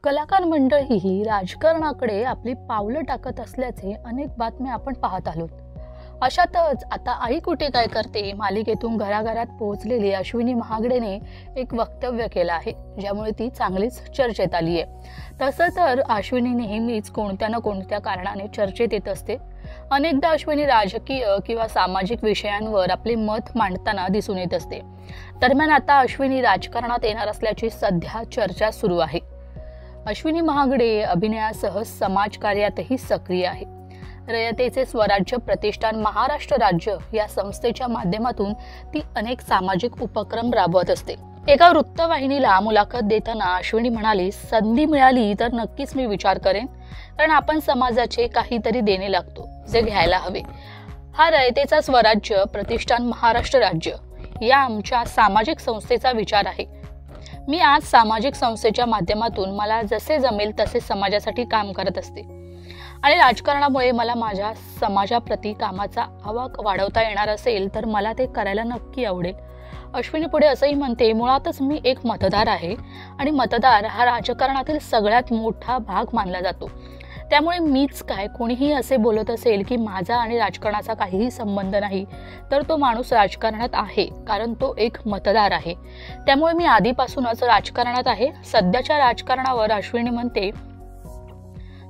कलाकार मंडळीही राजकारणाकडे आपली पावलं टाकत असल्याचे अनेक बातम्या आपण पाहत आलोत. अशातच आता आई कुठे काय करते मालिकेतून घराघरात पोहोचलेली अश्विनी महागडेने एक वक्तव्य केलं आहे, ज्यामुळे ती चांगलीच चर्चेत आली आहे. तसं तर अश्विनी नेहमीच कोणत्या ना कोणत्या कारणाने चर्चेत येत असते. अनेकदा अश्विनी राजकीय किंवा सामाजिक विषयांवर आपले मत मांडताना दिसून येत असते. दरम्यान आता अश्विनी राजकारणात येणार असल्याची सध्या चर्चा सुरू आहे. अश्विनी महागडे अभिनयासह समाजकार्यातही सक्रिय आहे. रयतेचे स्वराज्य प्रतिष्ठान महाराष्ट्र राज्य या संस्थेच्या माध्यमातून ती अनेक सामाजिक उपक्रम राबवत असते. एका वृत्तवाहिनीला मुलाखत देताना अश्विनी म्हणाली, संधी मिळाली तर नक्कीच मी विचार करेन, कारण आपण समाजाचे काहीतरी देणे लागतो जे घ्यायला हवे. हा रयतेचा स्वराज्य प्रतिष्ठान महाराष्ट्र राज्य या आमच्या सामाजिक संस्थेचा विचार आहे. मी आज सामाजिक संस्थेच्या माध्यमातून मला जसे जमेल तसे समाजासाठी काम करत असते आणि राजकारणामुळे मला माझ्या समाजाप्रती कामाचा आवाक वाढवता येणार असेल तर मला ते करायला नक्की आवडेल. अश्विनी पुढे असंही म्हणते, मुळातच मी एक मतदार आहे आणि मतदार हा राजकारणातील सगळ्यात मोठा भाग मानला जातो. त्यामुळे मीच काय, कोणीही असे बोलत असेल की माझा आणि राजकारणाचा काहीही संबंध नाही, तर तो माणूस राजकारणात आहे, कारण तो एक मतदार आहे. त्यामुळे मी आधीपासूनच राजकारणात आहे. सध्याच्या राजकारणावर अश्विनी म्हणते,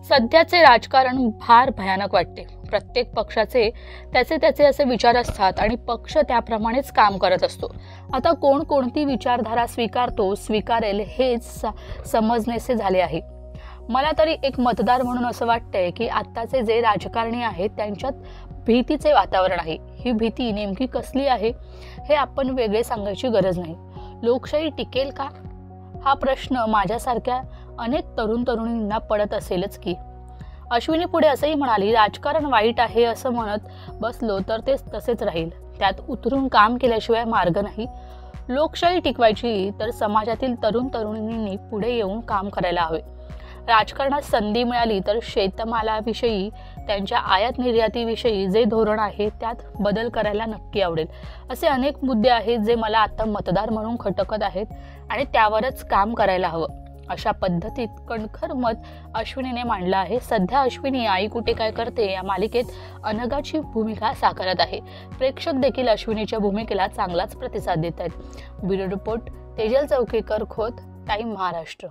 सध्याचे राजकारण फार भयानक वाटते. प्रत्येक पक्षाचे त्याचे असे विचार असतात आणि पक्ष त्याप्रमाणेच काम करत असतो. आता कोण कोणती विचारधारा स्वीकारेल हेच समजण्याचे झाले आहे. मला तरी एक मतदार म्हणून असं वाटतंय की आत्ताचे जे राजकारणी आहेत त्यांच्यात भीतीचे वातावरण आहे. ही भीती नेमकी कसली आहे हे आपण वेगळे सांगायची गरज नाही. लोकशाही टिकेल का हा प्रश्न माझ्यासारख्या अनेक तरुणींना पडत असेलच की. अश्विनी पुढे असंही म्हणाली, राजकारण वाईट आहे असं म्हणत बसलो तर ते तसेच राहील. त्यात उतरून काम केल्याशिवाय मार्ग नाही. लोकशाही टिकवायची तर समाजातील तरुणींनी पुढे येऊन काम करायला हवे. राजकारणात संधी मिळाली तर शेतमालाविषयी, त्यांच्या आयात निर्यातीविषयी जे धोरण आहे त्यात बदल करायला नक्की आवडेल. असे अनेक मुद्दे आहेत जे मला आता मतदार म्हणून खटकत आहेत आणि त्यावरच काम करायला हवं. अशा पद्धतीत कणखर मत अश्विनीने मांडलं आहे. सध्या अश्विनी आई कुठे काय करते या मालिकेत अनघाची भूमिका साकारत आहे. प्रेक्षक देखील अश्विनीच्या भूमिकेला चांगलाच प्रतिसाद देत आहेत. Bureau report, Tejal Chaukekar, Khot, Time Maharashtra.